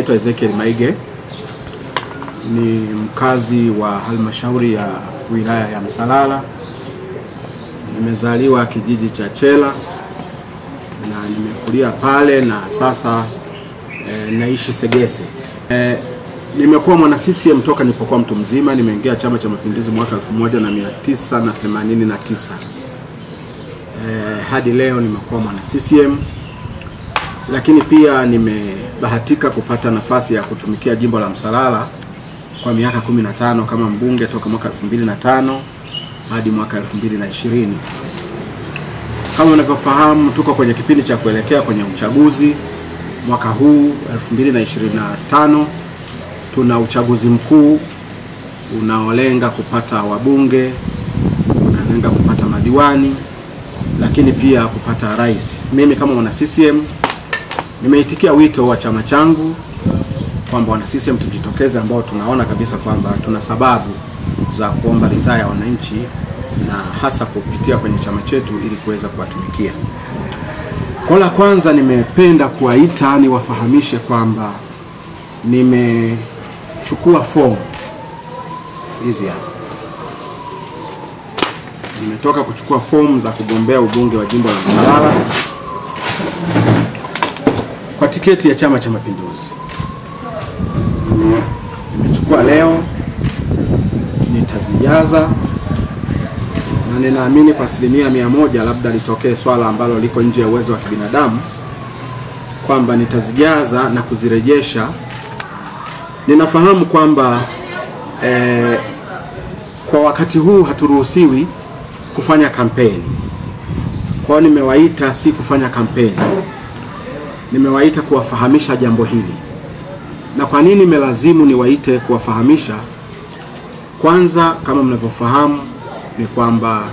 naitwa Ezekiel Maige, ni mkazi wa halmashauri ya wilaya ya Msalala. Nimezaliwa kijiji cha Chela na nimekulia pale na sasa naishi Segese. Nimekuwa mwana CCM toka nilipokuwa mtu mzima. Nimeingia Chama cha Mapinduzi mwaka 1989. Hadi leo nimekuwa mwana CCM. Lakini pia nimebahatika kupata nafasi ya kutumikia jimbo la Msalala kwa miaka 15 kama mbunge toka mwaka 2005 hadi mwaka 2020. Kama unavyofahamu, tuko kwenye kipindi cha kuelekea kwenye uchaguzi. Mwaka huu 2025 tuna uchaguzi mkuu unaolenga kupata wabunge, unalenga kupata madiwani, lakini pia kupata rais. Mimi kama mwana CCM nimeitikia wito wa chama changu kwamba wana CCM tujitokeze, ambao tunaona kabisa kwamba tuna sababu za kuomba ridhaa ya wananchi na hasa kupitia kwenye chama chetu ili kuweza kuwatumikia. Kwa la kwanza, nimependa kuwaita niwafahamishe kwamba nimechukua fomu hizi hapa. Nimetoka kuchukua fomu za kugombea ubunge wa jimbo la Msalala kwa tiketi ya Chama cha Mapinduzi. Nimechukua leo, nitazijaza na ninaamini kwa 100%, labda litokee swala ambalo liko nje ya uwezo wa kibinadamu, kwamba nitazijaza na kuzirejesha. Ninafahamu kwamba kwa wakati huu haturuhusiwi kufanya kampeni. Kwa hiyo nimewaita si kufanya kampeni, nimewaita kuwafahamisha jambo hili. Na kwa nini nimelazimu niwaite kuwafahamisha? Kwanza, kama mnavyofahamu, ni kwamba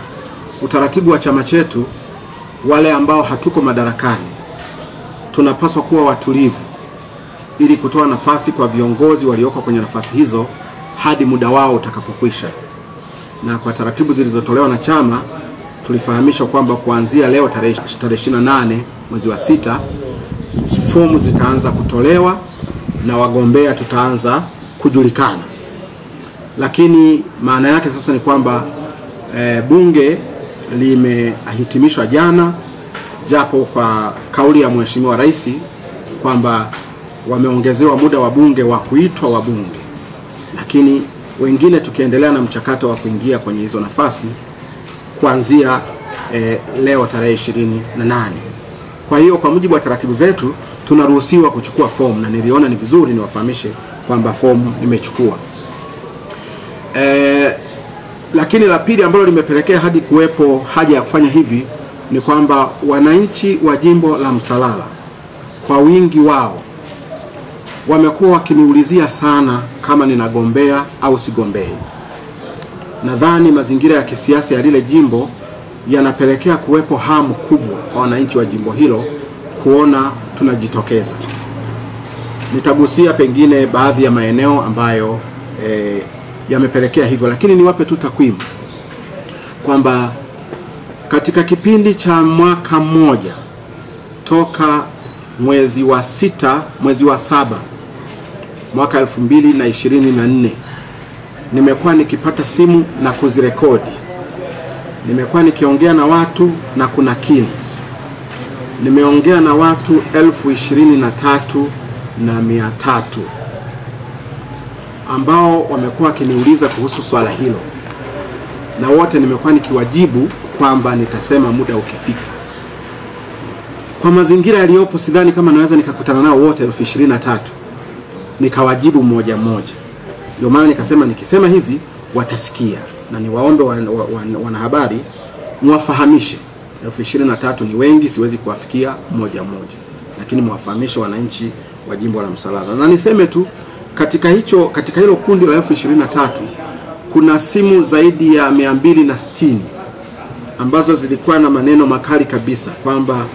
utaratibu wa chama chetu, wale ambao hatuko madarakani tunapaswa kuwa watulivu ili kutoa nafasi kwa viongozi walioko kwenye nafasi hizo hadi muda wao utakapokwisha. Na kwa taratibu zilizotolewa na chama, tulifahamishwa kwamba kuanzia leo tarehe 28 mwezi wa 6 fomu zitaanza kutolewa na wagombea tutaanza kujulikana. Lakini maana yake sasa ni kwamba bunge limehitimishwa jana, japo kwa kauli ya Mheshimiwa Rais kwamba wameongezewa muda wa bunge wa kuitwa wabunge, lakini wengine tukiendelea na mchakato wa kuingia kwenye hizo nafasi kuanzia leo tarehe 28. Kwa hiyo kwa mujibu wa taratibu zetu tunaruhusiwa kuchukua fomu, na niliona ni vizuri niwafahamishe kwamba fomu nimechukua. Lakini la pili ambalo limepelekea hadi kuwepo haja ya kufanya hivi ni kwamba wananchi wa jimbo la Msalala kwa wingi wao wamekuwa wakiniulizia sana kama ninagombea au sigombei. Nadhani mazingira ya kisiasa ya lile jimbo yanapelekea kuwepo hamu kubwa kwa wananchi wa jimbo hilo kuona tunajitokeza. Nitagusia pengine baadhi ya maeneo ambayo yamepelekea hivyo, lakini niwape tu takwimu kwamba katika kipindi cha mwaka mmoja toka mwezi wa 7 mwaka 2024 nimekuwa nikipata simu na kuzirekodi. Nimekuwa nikiongea na watu na kunakili. Nimeongea na watu 23,300 ambao wamekuwa wakiniuliza kuhusu swala hilo, na wote nimekuwa nikiwajibu kwamba nitasema muda ukifika. Kwa mazingira yaliyopo sidhani kama naweza nikakutana nao wote 23,000 nikawajibu mmoja mmoja. Ndio maana nikasema nikisema hivi watasikia, na niwaombe wanahabari mwafahamishe 23,000 ni wengi, siwezi kuwafikia mmoja mmoja, lakini mwafahamishe wananchi wa jimbo la Msalala. Na niseme tu katika hilo kundi la 23,000 kuna simu zaidi ya 260 ambazo zilikuwa na maneno makali kabisa kwamba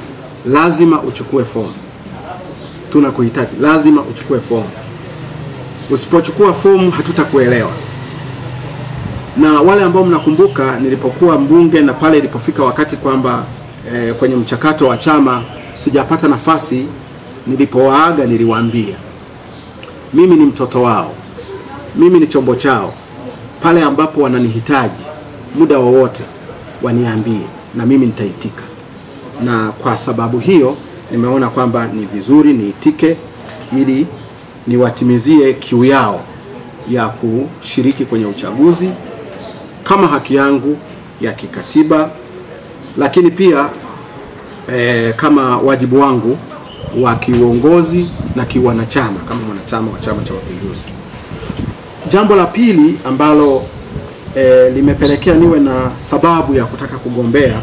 lazima uchukue fomu, tunakuhitaji, lazima uchukue fomu, usipochukua fomu hatutakuelewa. Na wale ambao mnakumbuka nilipokuwa mbunge na pale ilipofika wakati kwamba kwenye mchakato wa chama sijapata nafasi, nilipowaaga niliwaambia mimi ni mtoto wao, mimi ni chombo chao. Pale ambapo wananihitaji muda wowote waniambie na mimi nitaitika. Na kwa sababu hiyo nimeona kwamba ni vizuri niitike ili niwatimizie kiu yao ya kushiriki kwenye uchaguzi kama haki yangu ya kikatiba, lakini pia kama wajibu wangu wa kiuongozi na kiwanachama kama mwanachama wa Chama cha Mapinduzi. Jambo la pili ambalo limepelekea niwe na sababu ya kutaka kugombea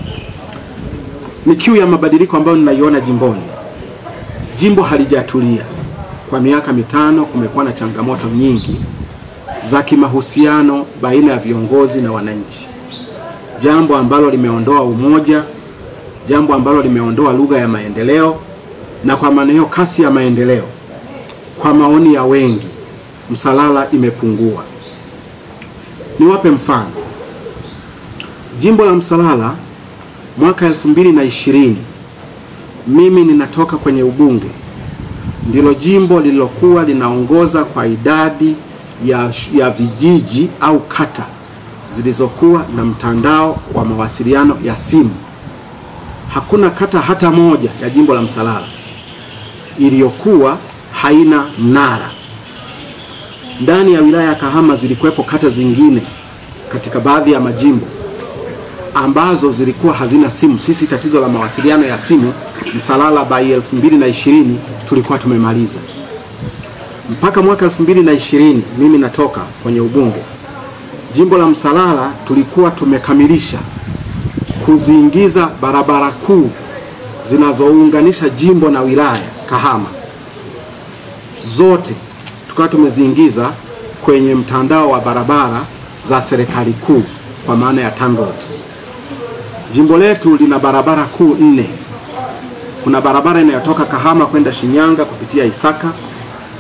ni kiu ya mabadiliko ambayo ninaiona jimboni. Jimbo halijatulia. Kwa miaka mitano kumekuwa na changamoto nyingi za kimahusiano baina ya viongozi na wananchi. Jambo ambalo limeondoa umoja, jambo ambalo limeondoa lugha ya maendeleo, na kwa maana hiyo kasi ya maendeleo kwa maoni ya wengi Msalala imepungua. Niwape mfano. Jimbo la Msalala mwaka 2020 mimi ninatoka kwenye ubunge, ndilo jimbo lililokuwa linaongoza kwa idadi ya vijiji au kata zilizokuwa na mtandao wa mawasiliano ya simu. Hakuna kata hata moja ya jimbo la Msalala iliyokuwa haina mnara. Ndani ya wilaya ya Kahama zilikuwepo kata zingine katika baadhi ya majimbo ambazo zilikuwa hazina simu. Sisi tatizo la mawasiliano ya simu Msalala by 2020 tulikuwa tumemaliza. Mpaka mwaka 2020 mimi natoka kwenye ubunge, jimbo la Msalala tulikuwa tumekamilisha kuziingiza barabara kuu zinazounganisha jimbo na wilaya Kahama. Zote tukawa tumeziingiza kwenye mtandao wa barabara za serikali kuu kwa maana ya TANROADS. Jimbo letu lina barabara kuu 4. Kuna barabara inayotoka Kahama kwenda Shinyanga kupitia Isaka,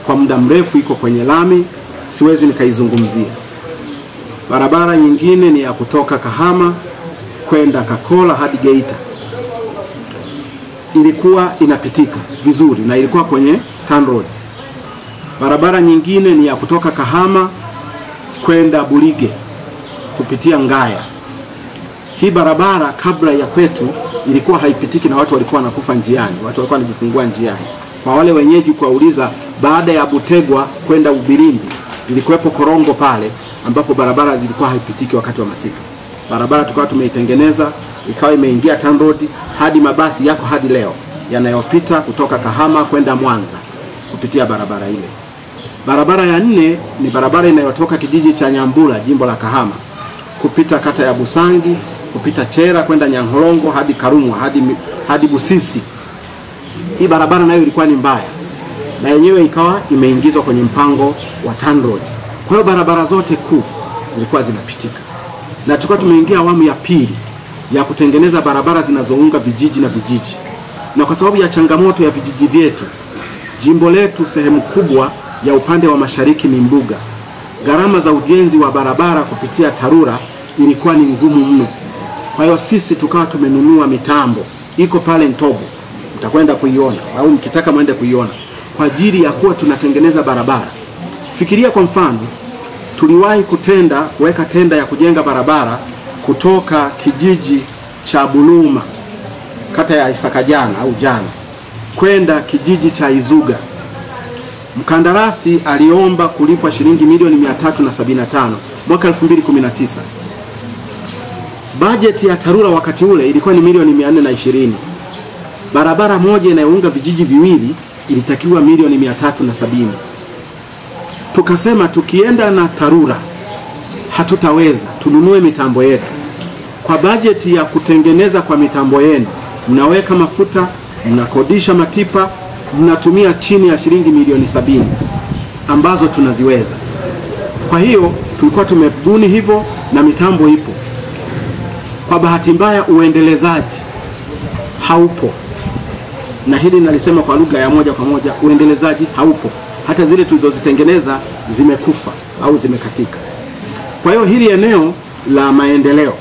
kwa muda mrefu iko kwenye lami, siwezi nikaizungumzia. Barabara nyingine ni ya kutoka Kahama kwenda Kakola hadi Geita, ilikuwa inapitika vizuri na ilikuwa kwenye TANROADS. Barabara nyingine ni ya kutoka Kahama kwenda Bulige kupitia Ngaya. Hii barabara kabla ya kwetu ilikuwa haipitiki na watu walikuwa wanakufa njiani, watu walikuwa wanajifungua njiani. Kwa wale wenyeji kuwauliza, baada ya Butegwa kwenda Ubirimbi ilikuwepo korongo pale ambapo barabara ilikuwa haipitiki wakati wa masika. Barabara tukawa tumeitengeneza, ikawa imeingia TANROADS, hadi mabasi yako hadi leo yanayopita kutoka Kahama kwenda Mwanza kupitia barabara ile. Barabara ya 4 ni barabara inayotoka kijiji cha Nyambura, jimbo la Kahama, kupita kata ya Busangi, kupita Chera kwenda Nyanholongo hadi Karumwa hadi Busisi. Hii barabara nayo ilikuwa ni mbaya, na yenyewe ikawa imeingizwa kwenye mpango wa TANROADS. Kwa hiyo barabara zote kuu zilikuwa zinapitika. Na tulikuwa tumeingia awamu ya pili ya kutengeneza barabara zinazounga vijiji na vijiji. Na kwa sababu ya changamoto ya vijiji vyetu, jimbo letu sehemu kubwa ya upande wa mashariki ni mbuga. Gharama za ujenzi wa barabara kupitia TARURA ilikuwa ni ngumu mno. Kwa hiyo sisi tukawa tumenunua mitambo, iko pale Ntobo, mtakwenda kuiona au mkitaka mwende kuiona, kwa ajili ya kuwa tunatengeneza barabara. Fikiria kwa mfano, tuliwahi kuweka tenda ya kujenga barabara kutoka kijiji cha Buluma, kata ya Isakajana au Jana, kwenda kijiji cha Izuga. Mkandarasi aliomba kulipwa shilingi milioni 375 mwaka 2019. Bajeti ya TARURA wakati ule ilikuwa ni milioni 420. Barabara moja inayounga vijiji viwili ilitakiwa milioni 370. Tukasema tukienda na TARURA hatutaweza, tununue mitambo yetu. Kwa bajeti ya kutengeneza kwa mitambo yenu, mnaweka mafuta, mnakodisha matipa, mnatumia chini ya shilingi milioni 70 ambazo tunaziweza. Kwa hiyo tulikuwa tumebuni hivyo na mitambo ipo. Kwa bahati mbaya uendelezaji haupo. Na hili nalisema kwa lugha ya moja kwa moja, uendelezaji haupo. Hata zile tulizozitengeneza zimekufa au zimekatika. Kwa hiyo hili eneo la maendeleo.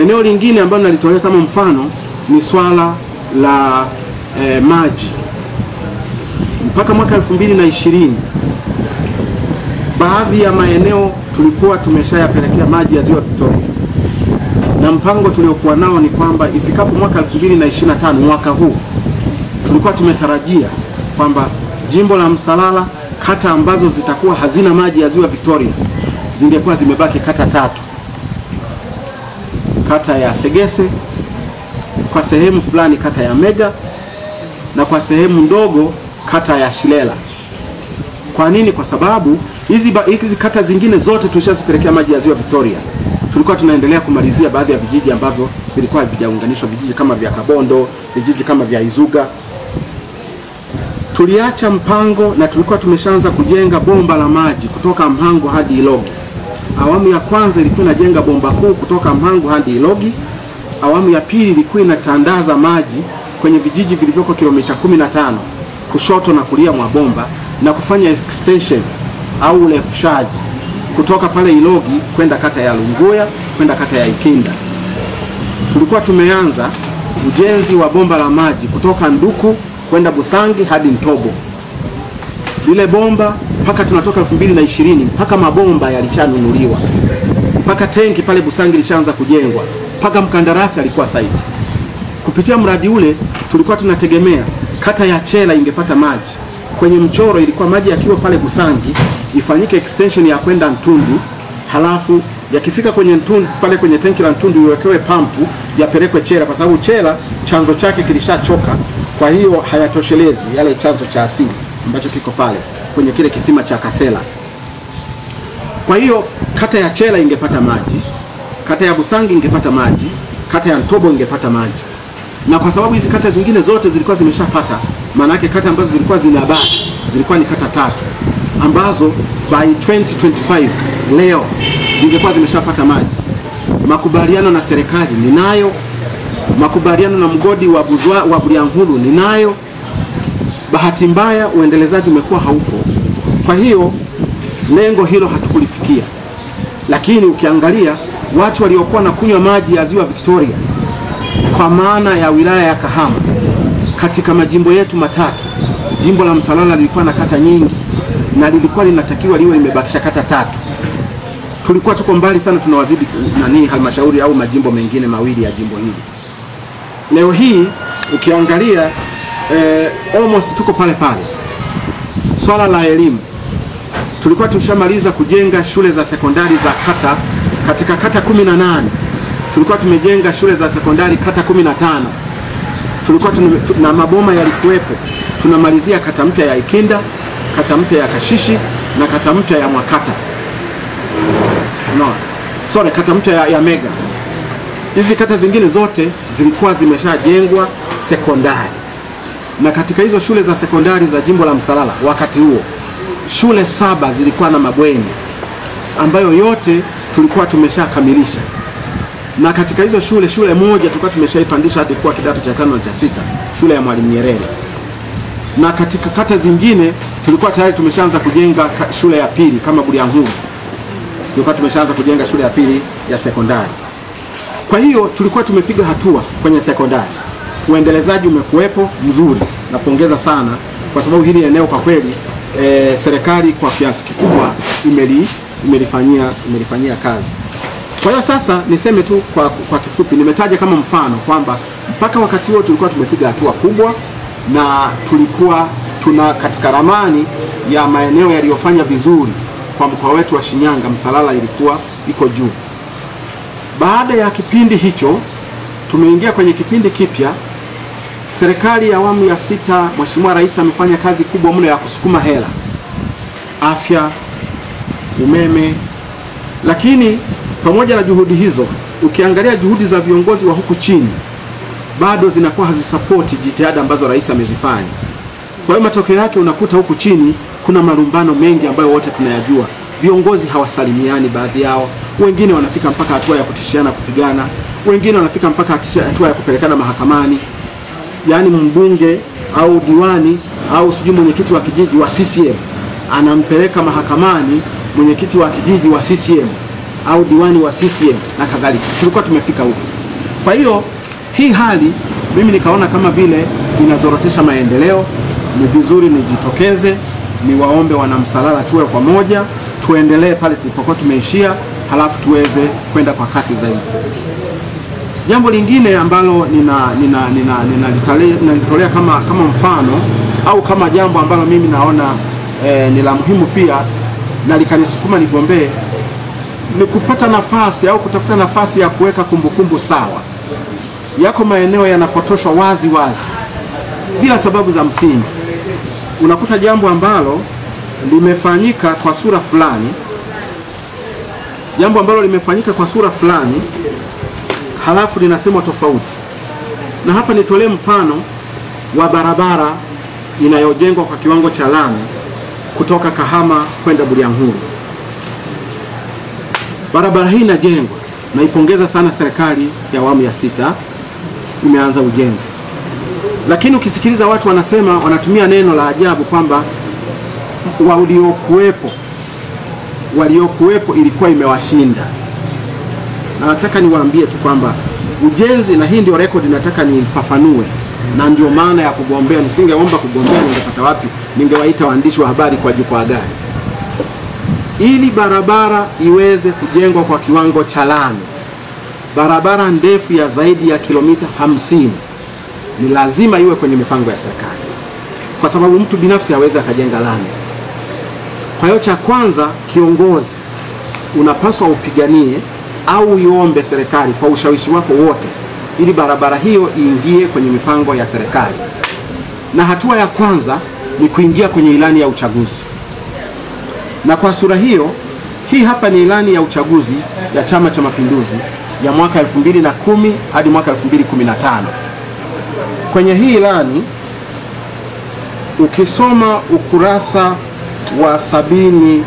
Eneo lingine ambalo nalitolea kama mfano ni swala la maji. Mpaka mwaka 2020 baadhi ya maeneo tulikuwa tumeshayapelekea maji ya Ziwa Victoria, na mpango tuliokuwa nao ni kwamba ifikapo mwaka 2025, mwaka huu, tulikuwa tumetarajia kwamba jimbo la Msalala, kata ambazo zitakuwa hazina maji ya Ziwa Victoria zingekuwa zimebaki kata 3: kata ya Segese, kwa sehemu fulani kata ya Mega, na kwa sehemu ndogo kata ya Shilela. Kwa nini? Kwa sababu hizi kata zingine zote tulishazipelekea maji ya Ziwa Victoria. Tulikuwa tunaendelea kumalizia baadhi ya vijiji ambavyo vilikuwa havijaunganishwa, vijiji kama vya Kabondo, vijiji kama vya Izuga. Tuliacha mpango na tulikuwa tumeshaanza kujenga bomba la maji kutoka Mhango hadi Ilogi. Awamu ya kwanza ilikuwa inajenga bomba kuu kutoka Mhango hadi Ilogi. Awamu ya pili ilikuwa inatandaza maji kwenye vijiji vilivyoko kilomita 15 kushoto na kulia mwa bomba, na kufanya extension au urefushaji kutoka pale Ilogi kwenda kata ya Lunguya, kwenda kata ya Ikinda. Tulikuwa tumeanza ujenzi wa bomba la maji kutoka Nduku kwenda Busangi hadi Ntobo. Lile bomba mpaka tunatoka 2020 mpaka mabomba yalishanunuliwa, mpaka tenki pale Busangi lishaanza kujengwa, mpaka mkandarasi alikuwa site. Kupitia mradi ule tulikuwa tunategemea kata ya Chela ingepata maji. Kwenye mchoro ilikuwa maji yakiwa pale Busangi ifanyike extension ya kwenda Ntundu, halafu yakifika kwenye Ntundu pale kwenye tenki la Ntundu iwekewe pampu yapelekwe Chela, kwa sababu Chela chanzo chake kilishachoka, kwa hiyo hayatoshelezi yale chanzo cha asili ambacho kiko pale kwenye kile kisima cha Kasela. Kwa hiyo kata ya Chela ingepata maji, kata ya Busangi ingepata maji, kata ya Ntobo ingepata maji. Na kwa sababu hizi kata zingine zote zilikuwa zimeshapata, maana yake kata ambazo zilikuwa zinabaki zilikuwa ni kata 3 ambazo by 2025 leo zingekuwa zimeshapata maji. Makubaliano na serikali ninayo, makubaliano na mgodi wa Bulyanhulu ninayo. Bahati mbaya uendelezaji umekuwa haupo, kwa hiyo lengo hilo hatukulifikia. Lakini ukiangalia watu waliokuwa na kunywa maji ya Ziwa Victoria kwa maana ya wilaya ya Kahama, katika majimbo yetu matatu, jimbo la Msalala lilikuwa na kata nyingi na lilikuwa linatakiwa liwe limebakisha kata 3. Tulikuwa tuko mbali sana, tunawazidi halmashauri au majimbo mengine mawili ya jimbo hili. Leo hii ukiangalia almost tuko pale pale. Swala la elimu, tulikuwa tushamaliza kujenga shule za sekondari za kata. Katika kata 18 tulikuwa tumejenga shule za sekondari kata 15. Tulikuwa na maboma yalikuwepo. Tunamalizia kata mpya ya Ikinda, kata mpya ya Kashishi na kata mpya ya Mwakata. Kata mpya ya Mega. Hizi kata zingine zote zilikuwa zimeshajengwa sekondari. Na katika hizo shule za sekondari za jimbo la Msalala wakati huo, shule 7 zilikuwa na mabweni ambayo yote tulikuwa tumeshakamilisha. Na katika hizo shule moja tulikuwa tumeshaipandisha hadi kuwa kidato cha 5 na cha 6, shule ya Mwalimu Nyerere. Na katika kata zingine tulikuwa tayari tumeshaanza kujenga shule ya pili kama Bulyanhulu. Tulikuwa tumeshaanza kujenga shule ya pili ya sekondari. Kwa hiyo tulikuwa tumepiga hatua kwenye sekondari. Uendelezaji umekuwepo mzuri. Napongeza sana kwa sababu hili eneo kwa kweli serikali kwa kiasi kikubwa imelifanyia kazi. Kwa hiyo sasa niseme tu kwa kifupi, nimetaja kama mfano kwamba mpaka wakati huo tulikuwa tumepiga hatua kubwa na tulikuwa katika ramani ya maeneo yaliyofanya vizuri kwa mkoa wetu wa Shinyanga. Msalala ilikuwa iko juu. Baada ya kipindi hicho tumeingia kwenye kipindi kipya. Serikali ya awamu ya 6, Mheshimiwa Rais amefanya kazi kubwa mno ya kusukuma hela, afya, umeme. Lakini pamoja na juhudi hizo, ukiangalia juhudi za viongozi wa huku chini bado zinakuwa hazisapoti jitihada ambazo rais amezifanya. Kwa hiyo matokeo yake unakuta huku chini kuna malumbano mengi ambayo wote tunayajua. Viongozi hawasalimiani, baadhi yao. Wengine wanafika mpaka hatua ya kutishiana kupigana, wengine wanafika mpaka hatua ya kupelekana mahakamani. Yaani mbunge au diwani au sijui mwenyekiti wa kijiji wa CCM anampeleka mahakamani mwenyekiti wa kijiji wa CCM au diwani wa CCM na kadhalika. Tulikuwa tumefika huko. Kwa hiyo hii hali mimi nikaona kama vile inazorotesha maendeleo. Ni vizuri nijitokeze, niwaombe wana Msalala tuwe pamoja, tuendelee pale tulipokuwa tumeishia, halafu tuweze kwenda kwa kasi zaidi. Jambo lingine ambalo ninalitolea kama mfano au kama jambo ambalo mimi naona ni la muhimu pia na likanisukuma nigombee, ni kupata nafasi au kutafuta nafasi ya kuweka kumbukumbu sawa. Yako maeneo yanapotoshwa wazi bila sababu za msingi. Unakuta jambo ambalo limefanyika kwa sura fulani, halafu linasemwa tofauti. Na hapa nitolee mfano wa barabara inayojengwa kwa kiwango cha lami kutoka Kahama kwenda Bulyanhulu. Barabara hii inajengwa, naipongeza sana serikali ya awamu ya 6, imeanza ujenzi. Lakini ukisikiliza watu wanatumia neno la ajabu kwamba waliokuwepo ilikuwa imewashinda. Na nataka niwaambie tu kwamba ujenzi, na hii ndio rekodi nataka nifafanue, na ndio maana ya kugombea. Nisingeomba kugombea, ningepata wapi? Ningewaita waandishi wa habari kwa jukwaa gani? Ili barabara iweze kujengwa kwa kiwango cha lami, barabara ndefu ya zaidi ya kilomita 50, ni lazima iwe kwenye mipango ya serikali, kwa sababu mtu binafsi hawezi akajenga lami. Kwa hiyo cha kwanza, kiongozi unapaswa upiganie au uiombe serikali kwa ushawishi wako wote, ili barabara hiyo iingie kwenye mipango ya serikali. Na hatua ya kwanza ni kuingia kwenye ilani ya uchaguzi. Na kwa sura hiyo, hii hapa ni ilani ya uchaguzi ya Chama cha Mapinduzi ya mwaka 2010 hadi mwaka 2015. Kwenye hii ilani, ukisoma ukurasa wa 74,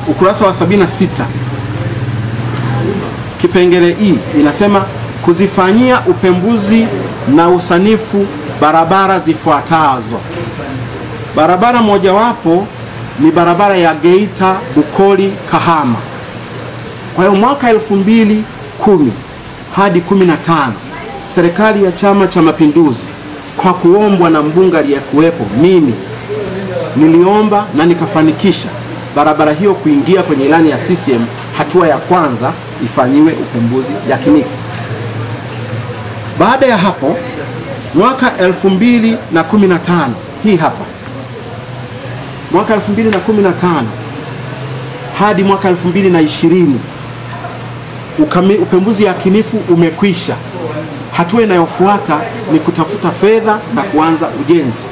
ukurasa wa 76, kipengele E inasema kuzifanyia upembuzi na usanifu barabara zifuatazo. Barabara mojawapo ni barabara ya Geita Bukoli Kahama. Kwa hiyo mwaka 2010 hadi 15, serikali ya Chama cha Mapinduzi kwa kuombwa na mbunge aliyekuwepo, mimi niliomba na nikafanikisha barabara hiyo kuingia kwenye ilani ya CCM. Hatua ya kwanza ifanyiwe upembuzi yakinifu. Baada ya hapo, mwaka 2015, hii hapa, mwaka 2015 hadi mwaka 2020, upembuzi yakinifu umekwisha. Hatua inayofuata ni kutafuta fedha na kuanza ujenzi.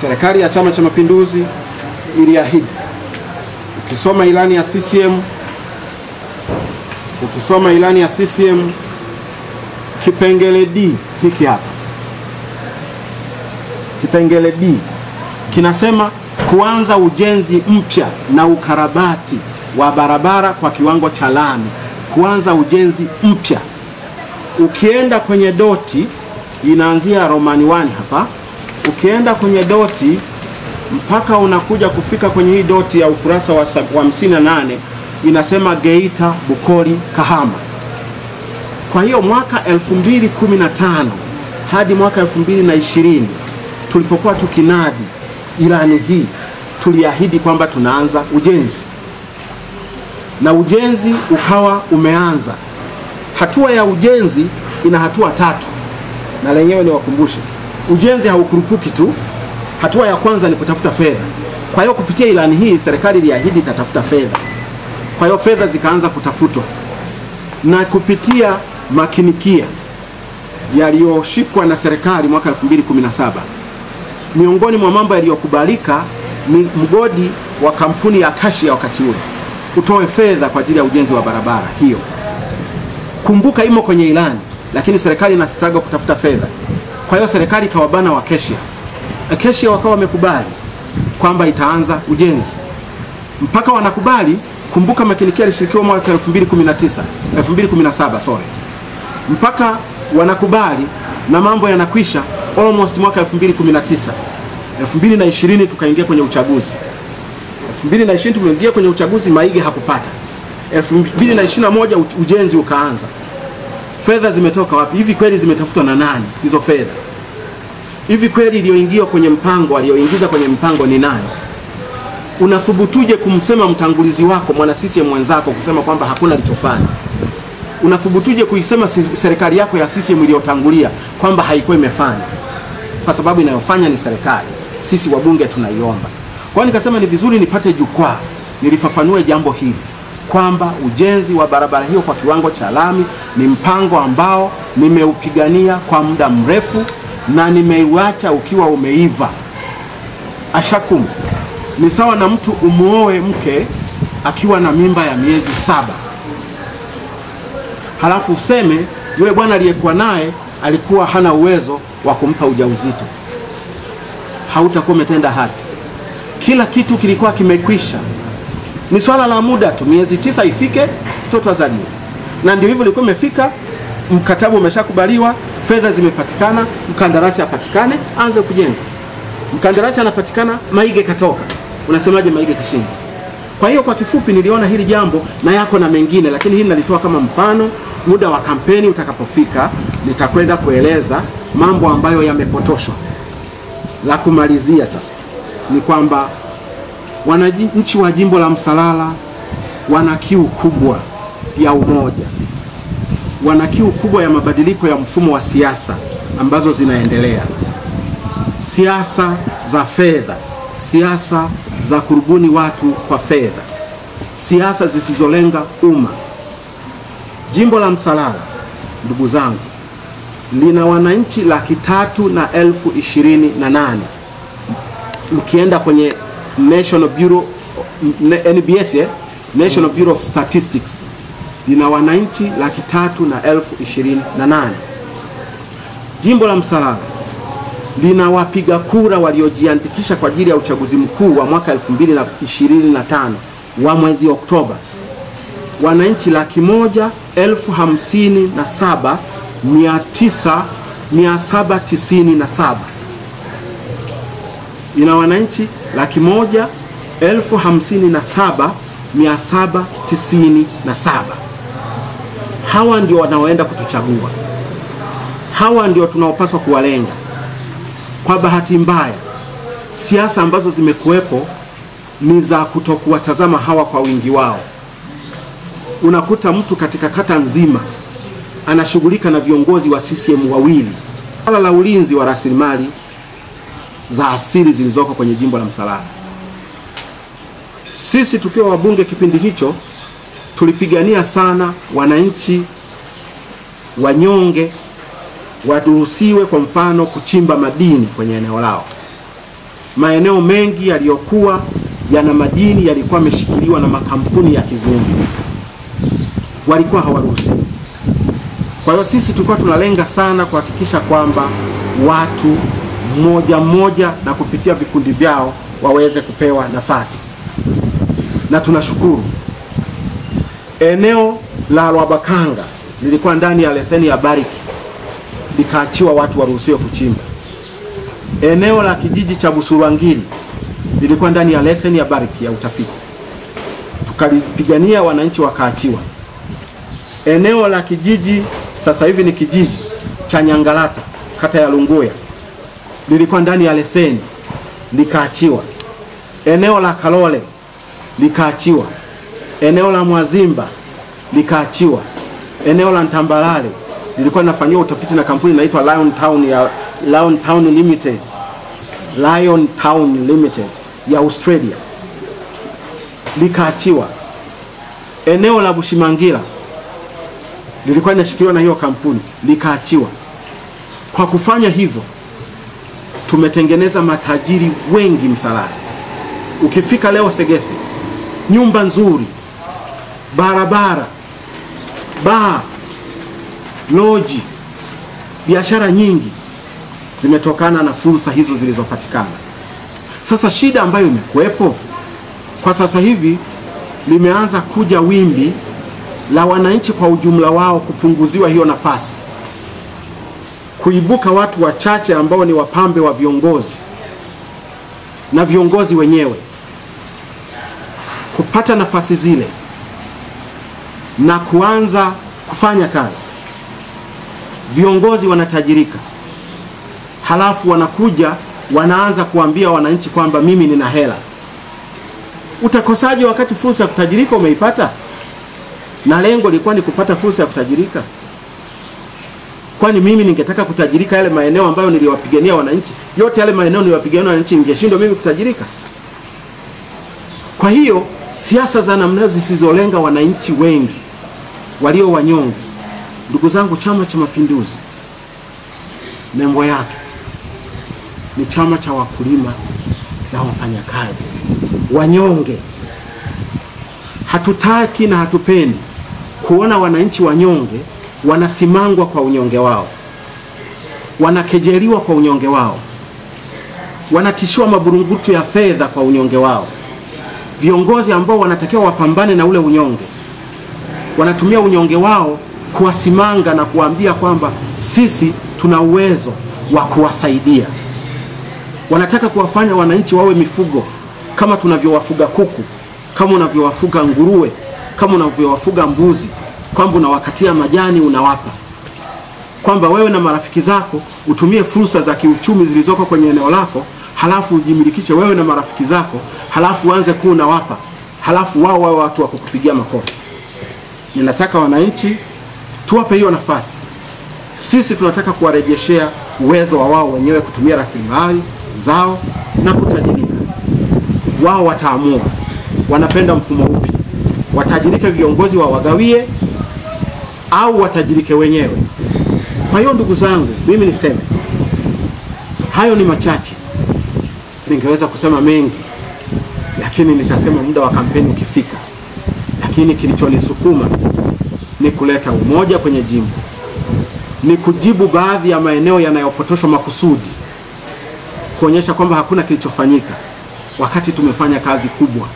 Serikali ya Chama cha Mapinduzi iliahidi, ukisoma ilani ya CCM, kipengele D hiki hapa, kipengele D kinasema kuanza ujenzi mpya na ukarabati wa barabara kwa kiwango cha lami, kuanza ujenzi mpya. Ukienda kwenye doti, inaanzia Romani 1 hapa, ukienda kwenye doti mpaka unakuja kufika kwenye hii doti ya ukurasa wa 58, inasema Geita Bukoli Kahama. Kwa hiyo mwaka 2015 hadi mwaka 2020, tulipokuwa tukinadi ilani hii, tuliahidi kwamba tunaanza ujenzi, na ujenzi ukawa umeanza. Hatua ya ujenzi ina hatua 3, na lenyewe ni wakumbushe, ujenzi haukurupuki tu. Hatua ya kwanza ni kutafuta fedha. Kwa hiyo kupitia ilani hii, serikali iliahidi itatafuta fedha. Kwa hiyo fedha zikaanza kutafutwa, na kupitia makinikia yaliyoshikwa na serikali mwaka 2017, miongoni mwa mambo yaliyokubalika ni mgodi wa kampuni ya Acacia wakati ule utoe fedha kwa ajili ya ujenzi wa barabara hiyo. Kumbuka imo kwenye ilani, lakini serikali inasitaga kutafuta fedha. Kwa hiyo serikali ikawabana wa Acacia wakawa wamekubali kwamba itaanza ujenzi. Mpaka wanakubali, kumbuka makinikia alishirikiwa mwaka 2017, mpaka wanakubali na mambo yanakwisha almost mwaka 2019. 2020 tukaingia kwenye uchaguzi. 2020 tumeingia kwenye uchaguzi, Maige hakupata. 2021 ujenzi ukaanza. Fedha zimetoka wapi? Hivi kweli zimetafutwa na nani hizo fedha? Hivi kweli aliyoingia kwenye mpango, aliyoingiza kwenye mpango ni nani? Unathubutuje kumsema mtangulizi wako, mwana CCM mwenzako, kusema kwamba hakuna alichofanya? Unathubutuje kuisema serikali yako ya CCM iliyotangulia kwamba haikuwa imefanya? Kwa sababu inayofanya ni serikali. Sisi wabunge tunaiomba. Kwa hiyo nikasema ni vizuri nipate jukwaa nilifafanue jambo hili, kwamba ujenzi wa barabara hiyo kwa kiwango cha lami ni mpango ambao nimeupigania kwa muda mrefu na nimeuacha ukiwa umeiva. Ashakum ni sawa na mtu umuoe mke akiwa na mimba ya miezi 7. Halafu useme yule bwana aliyekuwa naye alikuwa hana uwezo wa kumpa ujauzito. Hautakuwa umetenda haki. Kila kitu kilikuwa kimekwisha. Ni swala la muda tu, miezi 9 ifike mtoto azaliwe. Na ndio hivyo ilikuwa imefika, mkataba umeshakubaliwa, fedha zimepatikana, mkandarasi apatikane, aanze kujenga. Mkandarasi anapatikana, Maige katoka. Unasemaje Maige kashinda? Kwa hiyo kwa kifupi niliona hili jambo na yako na mengine, lakini hili nalitoa kama mfano. Muda wa kampeni utakapofika nitakwenda kueleza mambo ambayo yamepotoshwa. La kumalizia sasa ni kwamba wananchi wa jimbo la Msalala wana kiu kubwa ya umoja. Wana kiu kubwa ya mabadiliko ya mfumo wa siasa ambazo zinaendelea. Siasa za fedha, siasa za kurubuni watu kwa fedha, siasa zisizolenga umma. Jimbo la Msalala, ndugu zangu, lina wananchi 328,028. Mkienda kwenye National Bureau NBS, National Bureau of Statistics, lina wananchi 300,028. Jimbo la Msalala lina wapiga kura waliojiandikisha kwa ajili ya uchaguzi mkuu wa mwaka 2025 wa mwezi Oktoba, wananchi 157,797. Ina wananchi 157,797. Hawa ndio wanaoenda kutuchagua. Hawa ndio tunaopaswa kuwalenga. Kwa bahati mbaya, siasa ambazo zimekuwepo ni za kutokuwatazama hawa kwa wingi wao. Unakuta mtu katika kata nzima anashughulika na viongozi wa CCM wawili. Swala la ulinzi wa rasilimali za asili zilizoko kwenye jimbo la Msalala, sisi tukiwa wabunge kipindi hicho tulipigania sana wananchi wanyonge wadurusiwe, kwa mfano kuchimba madini kwenye eneo lao. Maeneo mengi yaliyokuwa yana madini yalikuwa yameshikiliwa na makampuni ya kizungu, walikuwa hawaruhusiwi. Kwa hiyo sisi tulikuwa tunalenga sana kuhakikisha kwamba watu mmoja mmoja na kupitia vikundi vyao waweze kupewa nafasi. Na tunashukuru eneo la Rwabakanga lilikuwa ndani ya leseni ya Bariki, likaachiwa watu waruhusiwe kuchimba. Eneo la kijiji cha Busurwangiri lilikuwa ndani ya leseni ya Bariki ya utafiti, tukalipigania, wananchi wakaachiwa. Eneo la kijiji sasa hivi ni kijiji cha Nyangalata, kata ya Lunguya, lilikuwa ndani ya leseni, likaachiwa. Eneo la Kalole likaachiwa. Eneo la Mwazimba likaachiwa. Eneo la Ntambalale lilikuwa linafanywa utafiti na kampuni inaitwa Lion Town Limited ya Australia, likaachiwa. Eneo la Bushimangira lilikuwa linashikiliwa na hiyo kampuni, likaachiwa. Kwa kufanya hivyo tumetengeneza matajiri wengi Msalala. Ukifika leo Segese, nyumba nzuri, barabara, baa, loji, biashara nyingi zimetokana na fursa hizo zilizopatikana. Sasa shida ambayo imekuwepo kwa sasa hivi, limeanza kuja wimbi la wananchi kwa ujumla wao kupunguziwa hiyo nafasi, kuibuka watu wachache ambao ni wapambe wa viongozi na viongozi wenyewe kupata nafasi zile na kuanza kufanya kazi. Viongozi wanatajirika, halafu wanakuja wanaanza kuambia wananchi kwamba mimi nina hela. Utakosaje wakati fursa ya kutajirika umeipata? Na lengo lilikuwa ni kupata fursa ya kutajirika. Kwani mimi ningetaka kutajirika yale maeneo ambayo niliwapigania wananchi, yote yale maeneo niliwapigania wananchi, ningeshindwa mimi kutajirika? Kwa hiyo siasa za namna zisizolenga wananchi wengi walio wanyonge, ndugu zangu, Chama cha Mapinduzi nembo yake ni chama cha wakulima na wafanyakazi wanyonge. Hatutaki na hatupendi kuona wananchi wanyonge wanasimangwa kwa unyonge wao, wanakejeliwa kwa unyonge wao, wanatishiwa maburungutu ya fedha kwa unyonge wao. Viongozi ambao wanatakiwa wapambane na ule unyonge wanatumia unyonge wao kuwasimanga na kuambia kwamba sisi tuna uwezo wa kuwasaidia. Wanataka kuwafanya wananchi wawe mifugo, kama tunavyowafuga kuku, kama unavyowafuga nguruwe, kama unavyowafuga mbuzi, kwamba unawakatia majani unawapa, kwamba wewe na marafiki zako utumie fursa za kiuchumi zilizoko kwenye eneo lako, halafu ujimilikishe wewe na marafiki zako, halafu uanze kuwa unawapa, halafu wao wawe watu wa kukupigia makofi. Ninataka wananchi tuwape hiyo nafasi. Sisi tunataka kuwarejeshea uwezo wa wao wenyewe kutumia rasilimali zao na kutajirika. Wao wataamua wanapenda mfumo upi, watajirike viongozi wa wagawie au watajirike wenyewe. Kwa hiyo ndugu zangu, mimi niseme hayo ni machache. Ningeweza kusema mengi, lakini nitasema muda wa kampeni ukifika. Lakini kilichonisukuma ni kuleta umoja kwenye jimbo, ni kujibu baadhi ya maeneo yanayopotoshwa makusudi, kuonyesha kwamba hakuna kilichofanyika wakati tumefanya kazi kubwa.